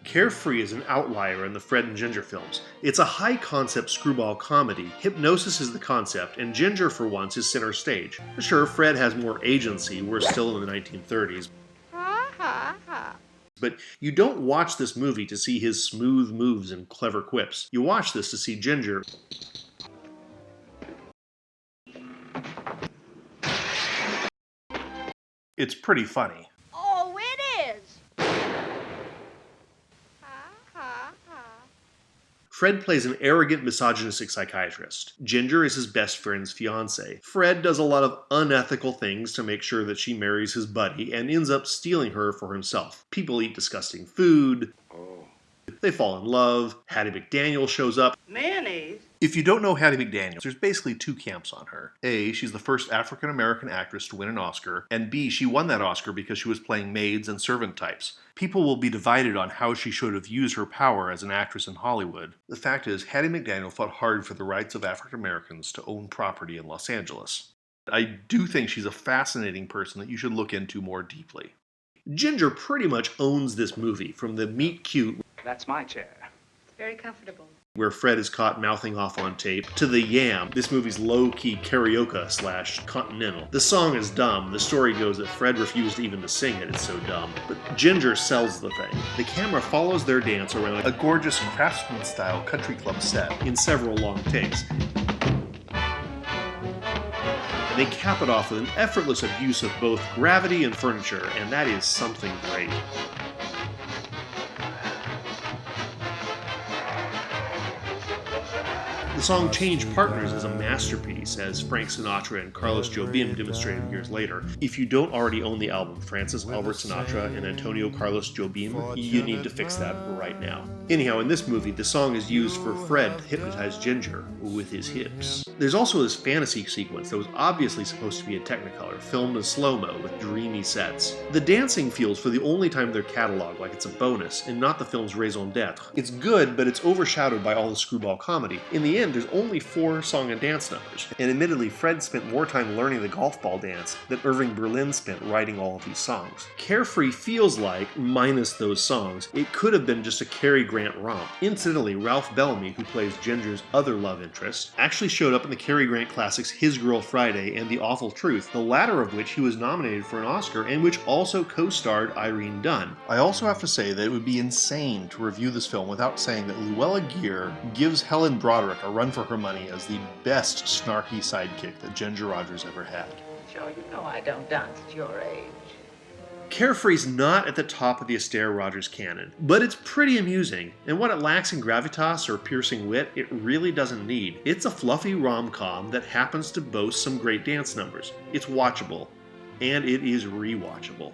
Carefree is an outlier in the Fred and Ginger films. It's a high-concept screwball comedy. Hypnosis is the concept, and Ginger, for once, is center stage. Sure, Fred has more agency. We're still in the 1930s. But you don't watch this movie to see his smooth moves and clever quips. You watch this to see Ginger. It's pretty funny. Oh, it is! Fred plays an arrogant, misogynistic psychiatrist. Ginger is his best friend's fiancée. Fred does a lot of unethical things to make sure that she marries his buddy and ends up stealing her for himself. People eat disgusting food. They fall in love. Hattie McDaniel shows up. Mayonnaise? If you don't know Hattie McDaniel, there's basically two camps on her. A, she's the first African-American actress to win an Oscar, and B, she won that Oscar because she was playing maids and servant types. People will be divided on how she should have used her power as an actress in Hollywood. The fact is, Hattie McDaniel fought hard for the rights of African-Americans to own property in Los Angeles. I do think she's a fascinating person that you should look into more deeply. Ginger pretty much owns this movie, from the meet cute, That's my chair. Very comfortable. where Fred is caught mouthing off on tape, to the Yam, this movie's low-key karaoke / continental. The song is dumb. The story goes that Fred refused even to sing it, it's so dumb. But Ginger sells the thing. The camera follows their dance around a gorgeous Craftsman-style country club set in several long takes. And they cap it off with an effortless abuse of both gravity and furniture, and that is something great. The song Change Partners is a masterpiece, as Frank Sinatra and Carlos Jobim demonstrated years later. If you don't already own the album Francis Albert Sinatra and Antonio Carlos Jobim, you need to fix that right now. Anyhow, in this movie, the song is used for Fred to hypnotize Ginger with his hips. There's also this fantasy sequence that was obviously supposed to be in Technicolor, filmed in slow-mo with dreamy sets. The dancing feels for the only time they're cataloged like it's a bonus, and not the film's raison d'etre. It's good, but it's overshadowed by all the screwball comedy. In the end, there's only 4 song and dance numbers, and admittedly Fred spent more time learning the golf ball dance than Irving Berlin spent writing all of these songs. Carefree feels like, minus those songs, it could have been just a Cary Grant romp. Incidentally, Ralph Bellamy, who plays Ginger's other love interest, actually showed up in the Cary Grant classics His Girl Friday and The Awful Truth, the latter of which he was nominated for an Oscar and which also co-starred Irene Dunne. I also have to say that it would be insane to review this film without saying that Luella Gear gives Helen Broderick a run for her money as the best snarky sidekick that Ginger Rogers ever had. Sure, you know I don't dance at your age. Carefree's not at the top of the Astaire Rogers canon, but it's pretty amusing, and what it lacks in gravitas or piercing wit, it really doesn't need. It's a fluffy rom-com that happens to boast some great dance numbers. It's watchable, and it is rewatchable.